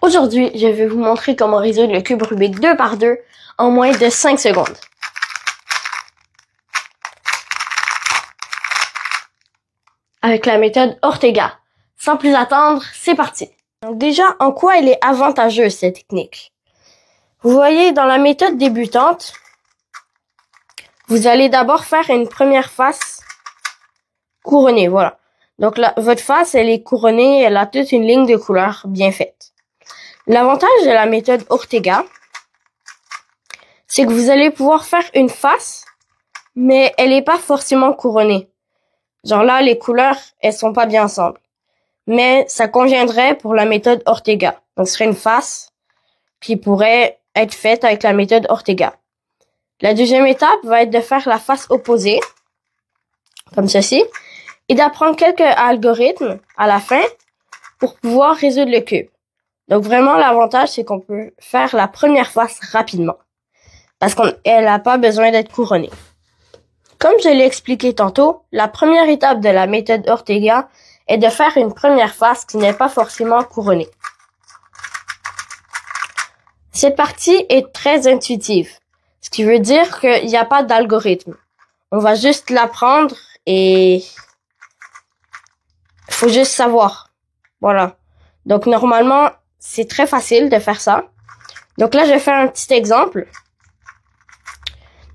Aujourd'hui, je vais vous montrer comment résoudre le cube Rubik 2 par 2 en moins de 5 secondes. Avec la méthode Ortega. Sans plus attendre, c'est parti. Donc déjà, en quoi elle est avantageuse cette technique? Vous voyez, dans la méthode débutante, vous allez d'abord faire une première face couronnée, voilà. Donc là, votre face, elle est couronnée, elle a toute une ligne de couleur bien faite. L'avantage de la méthode Ortega, c'est que vous allez pouvoir faire une face, mais elle n'est pas forcément couronnée. Genre là, les couleurs, elles sont pas bien ensemble. Mais ça conviendrait pour la méthode Ortega. Donc ce serait une face qui pourrait être faite avec la méthode Ortega. La deuxième étape va être de faire la face opposée, comme ceci, et d'apprendre quelques algorithmes à la fin pour pouvoir résoudre le cube. Donc vraiment, l'avantage, c'est qu'on peut faire la première face rapidement. Parce qu'elle n'a pas besoin d'être couronnée. Comme je l'ai expliqué tantôt, la première étape de la méthode Ortega est de faire une première face qui n'est pas forcément couronnée. Cette partie est très intuitive. Ce qui veut dire qu'il n'y a pas d'algorithme. On va juste l'apprendre et il faut juste savoir. Voilà. Donc normalement, c'est très facile de faire ça. Donc là, je vais faire un petit exemple.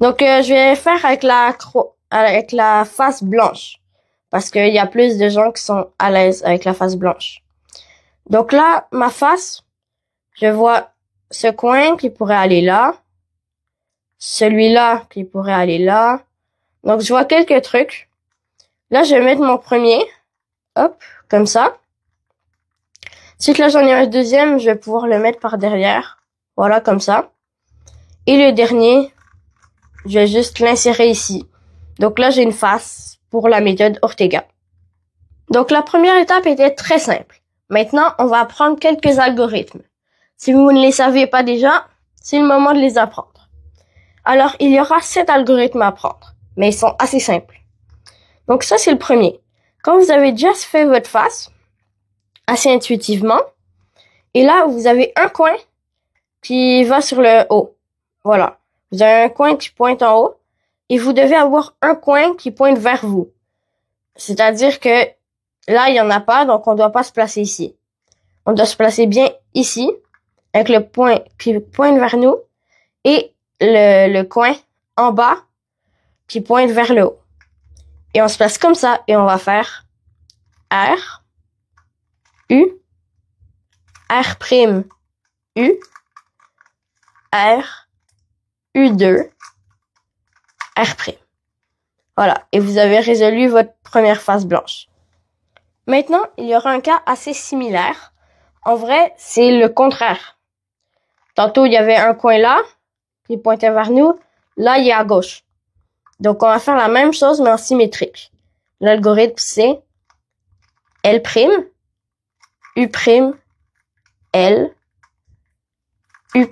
Donc je vais faire avec la face blanche. Parce qu'il y a plus de gens qui sont à l'aise avec la face blanche. Donc là, ma face, je vois ce coin qui pourrait aller là. Celui-là qui pourrait aller là. Donc je vois quelques trucs. Là, je vais mettre mon premier. Hop, comme ça. Ensuite, là, j'en ai un deuxième, je vais pouvoir le mettre par derrière. Voilà, comme ça. Et le dernier, je vais juste l'insérer ici. Donc là, j'ai une face pour la méthode Ortega. Donc la première étape était très simple. Maintenant, on va apprendre quelques algorithmes. Si vous ne les savez pas déjà, c'est le moment de les apprendre. Alors, il y aura 7 algorithmes à apprendre, mais ils sont assez simples. Donc ça, c'est le premier. Quand vous avez déjà fait votre face, assez intuitivement. Et là, vous avez un coin qui va sur le haut. Voilà. Vous avez un coin qui pointe en haut et vous devez avoir un coin qui pointe vers vous. C'est-à-dire que là, il n'y en a pas, donc on ne doit pas se placer ici. On doit se placer bien ici, avec le point qui pointe vers nous et le coin en bas qui pointe vers le haut. Et on se place comme ça et on va faire R, U, R', U, R, U2, R'. Voilà, et vous avez résolu votre première face blanche. Maintenant, il y aura un cas assez similaire. En vrai, c'est le contraire. Tantôt, il y avait un coin là, qui pointait vers nous. Là, il est à gauche. Donc, on va faire la même chose, mais en symétrique. L'algorithme, c'est L', U', L, U',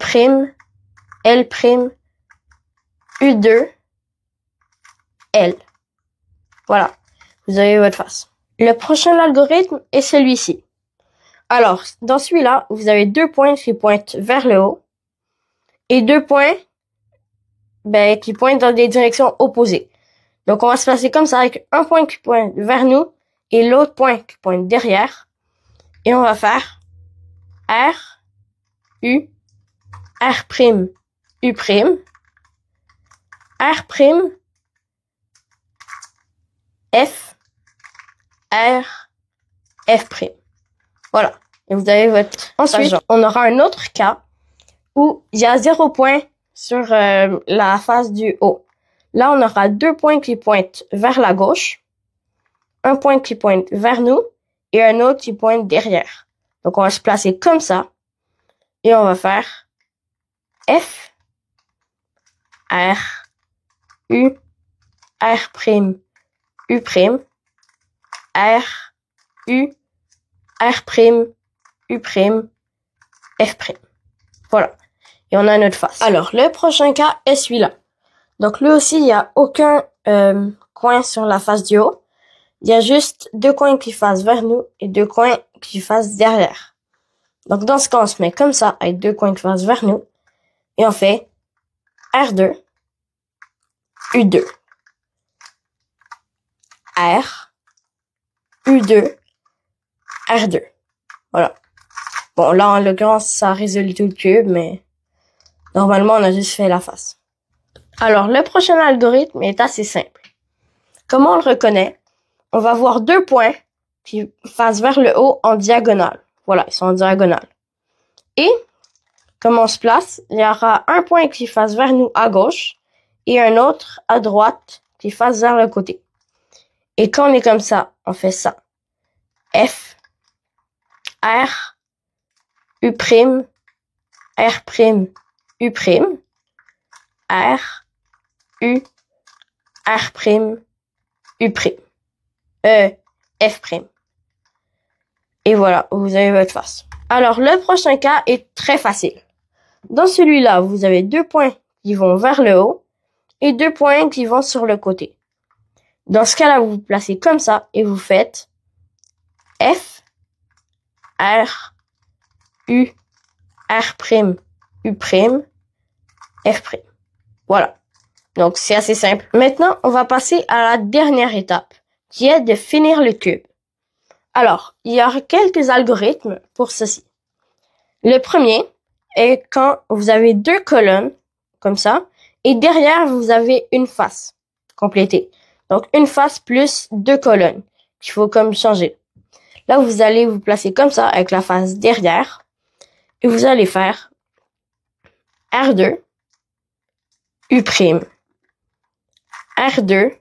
L', U2, L. Voilà, vous avez votre face. Le prochain algorithme est celui-ci. Alors, dans celui-là, vous avez 2 points qui pointent vers le haut et 2 points qui pointent dans des directions opposées. Donc, on va se placer comme ça avec un point qui pointe vers nous et l'autre point qui pointe derrière. Et on va faire R, U, R', U', R', F, R, F'. Voilà. Et vous avez votre... Ensuite, on aura un autre cas où il y a 0 point sur la face du haut. Là, on aura 2 points qui pointent vers la gauche, un point qui pointe vers nous et un autre qui pointe derrière. Donc, on va se placer comme ça Et on va faire F, R, U, R', U', R, U, R', U', F'. Voilà. Et on a notre face. Alors, le prochain cas est celui-là. Donc, lui aussi, il n'y a aucun coin sur la face du haut. Il y a juste 2 coins qui fassent vers nous et 2 coins qui fassent derrière. Donc, dans ce cas, on se met comme ça, avec 2 coins qui fassent vers nous. Et on fait R2, U2, R, U2, R2. Voilà. Bon, là, en l'occurrence, ça résout tout le cube, mais normalement, on a juste fait la face. Alors, le prochain algorithme est assez simple. Comment on le reconnaît? On va voir 2 points qui fassent vers le haut en diagonale. Voilà, ils sont en diagonale. Et, comme on se place, il y aura un point qui fasse vers nous à gauche et un autre à droite qui fasse vers le côté. Et quand on est comme ça, on fait ça. F, R, U', R', U', R, U, R', U', F'. Et voilà, vous avez votre face. Alors, le prochain cas est très facile. Dans celui-là, vous avez 2 points qui vont vers le haut et 2 points qui vont sur le côté. Dans ce cas-là, vous vous placez comme ça et vous faites F, R, U, R', U', F'. Voilà. Donc, c'est assez simple. Maintenant, on va passer à la dernière étape, qui est de finir le cube. Alors, il y a quelques algorithmes pour ceci. Le premier est quand vous avez 2 colonnes, comme ça, et derrière, vous avez une face complétée. Donc, une face plus 2 colonnes qu'il faut comme changer. Là, vous allez vous placer comme ça, avec la face derrière, et vous allez faire R2, U', R2,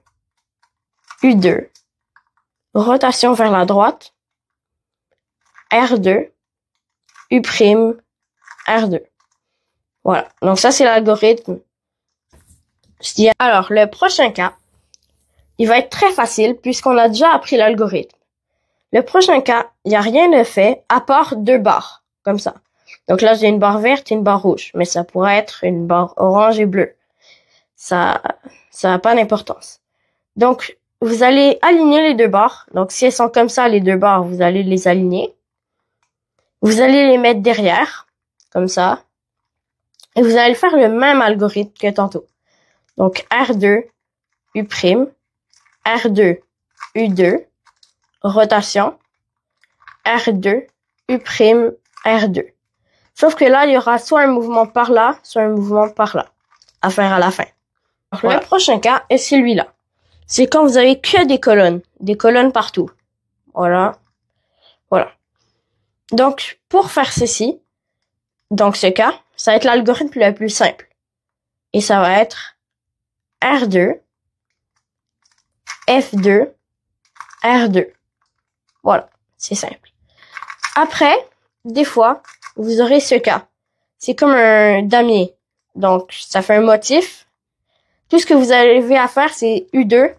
U2, rotation vers la droite, R2, U', R2. Voilà. Donc ça, c'est l'algorithme. Alors, le prochain cas, il va être très facile puisqu'on a déjà appris l'algorithme. Le prochain cas, il n'y a rien de fait à part 2 barres, comme ça. Donc là, j'ai une barre verte et une barre rouge, mais ça pourrait être une barre orange et bleue. Ça n'a pas d'importance. Donc, vous allez aligner les 2 barres. Donc, si elles sont comme ça, les 2 barres, vous allez les aligner. Vous allez les mettre derrière, comme ça. Et vous allez faire le même algorithme que tantôt. Donc, R2, U', R2, U2, rotation, R2, U', R2. Sauf que là, il y aura soit un mouvement par là, soit un mouvement par là, à faire à la fin. Alors, voilà. Le prochain cas est celui-là. C'est quand vous avez que des colonnes partout. Voilà. Voilà. Donc, pour faire ceci, donc ce cas, ça va être l'algorithme le plus simple. Et ça va être R2, F2, R2. Voilà, c'est simple. Après, des fois, vous aurez ce cas. C'est comme un damier. Donc, ça fait un motif. Tout ce que vous avez à faire, c'est U2.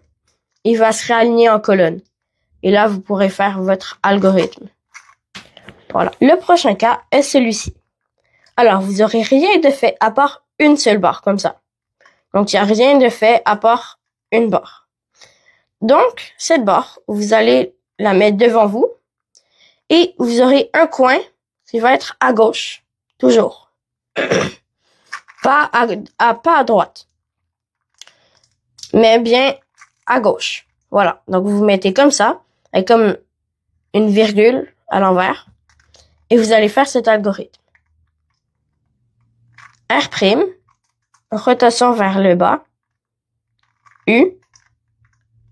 Il va se réaligner en colonne. Et là, vous pourrez faire votre algorithme. Voilà. Le prochain cas est celui-ci. Alors, vous aurez rien de fait à part une seule barre, comme ça. Donc, il n'y a rien de fait à part une barre. Donc, cette barre, vous allez la mettre devant vous. Et vous aurez un coin qui va être à gauche. Toujours. Pas à droite. Mais bien à gauche. Voilà. Donc, vous mettez comme ça, avec comme une virgule à l'envers. Et vous allez faire cet algorithme. R', rotation vers le bas. U,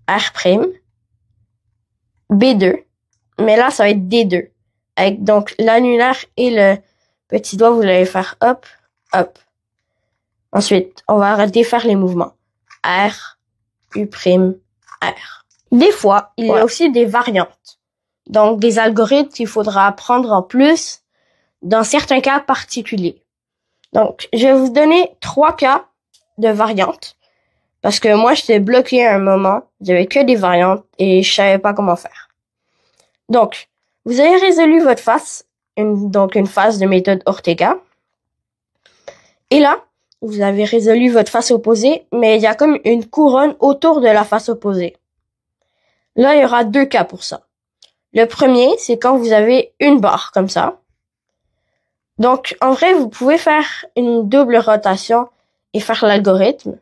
R', B2. Mais là, ça va être D2. Avec donc l'annulaire et le petit doigt, vous allez faire hop, hop. Ensuite, on va défaire les mouvements. R, U', R. Des fois, il y a aussi des variantes. Donc, des algorithmes qu'il faudra apprendre en plus dans certains cas particuliers. Donc, je vais vous donner 3 cas de variantes. Parce que moi, j'étais bloqué à un moment. J'avais que des variantes et je savais pas comment faire. Donc, vous avez résolu votre face, une face de méthode Ortega. Et là, vous avez résolu votre face opposée, mais il y a comme une couronne autour de la face opposée. Là, il y aura 2 cas pour ça. Le premier, c'est quand vous avez une barre comme ça. Donc, en vrai, vous pouvez faire une double rotation et faire l'algorithme.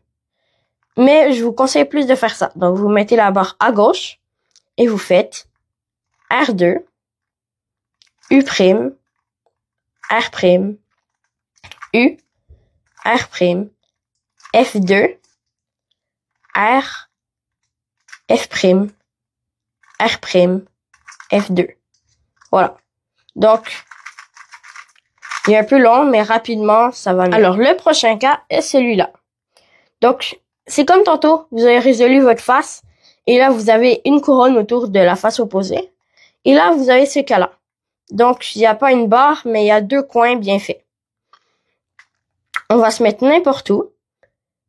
Mais je vous conseille plus de faire ça. Donc, vous mettez la barre à gauche et vous faites R2, U', R', U, R', F2, R, F', R', F2. Voilà. Donc, il est un peu long, mais rapidement, ça va mieux. Alors, le prochain cas est celui-là. Donc, c'est comme tantôt, vous avez résolu votre face, et là, vous avez une couronne autour de la face opposée. Et là, vous avez ce cas-là. Donc, il n'y a pas une barre, mais il y a 2 coins bien faits. On va se mettre n'importe où,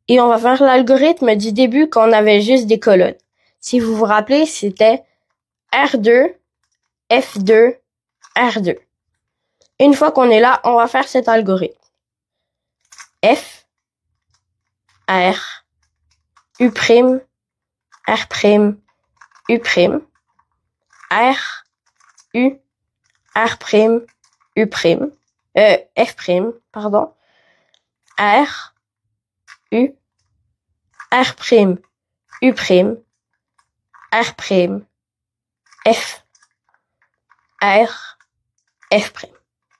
et on va faire l'algorithme du début quand on avait juste des colonnes. Si vous vous rappelez, c'était R2, F2, R2. Une fois qu'on est là, on va faire cet algorithme. F, R, U', R', U', R, U, R', U', F', pardon, R, U, R', U', R', F, R, F'.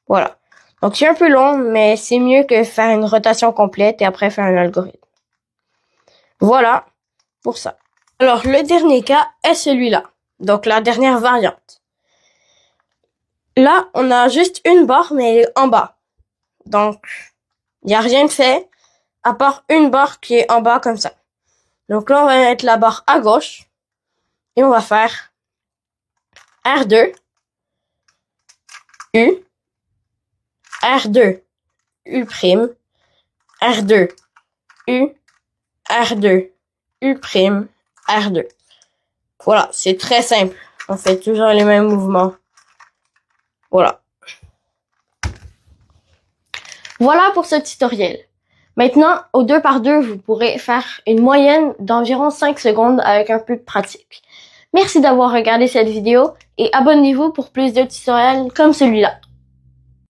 Voilà. Donc, c'est un peu long, mais c'est mieux que faire une rotation complète et après faire un algorithme. Voilà pour ça. Alors, le dernier cas est celui-là. Donc, la dernière variante. Là, on a juste une barre, mais elle est en bas. Donc, il n'y a rien de fait, à part une barre qui est en bas comme ça. Donc là, on va mettre la barre à gauche. Et on va faire R2, U, R2, U', R2, U, R2, U', R2. Voilà, c'est très simple. On fait toujours les mêmes mouvements. Voilà. Voilà pour ce tutoriel. Maintenant, au 2x2, vous pourrez faire une moyenne d'environ 5 secondes avec un peu de pratique. Merci d'avoir regardé cette vidéo et abonnez-vous pour plus de tutoriels comme celui-là.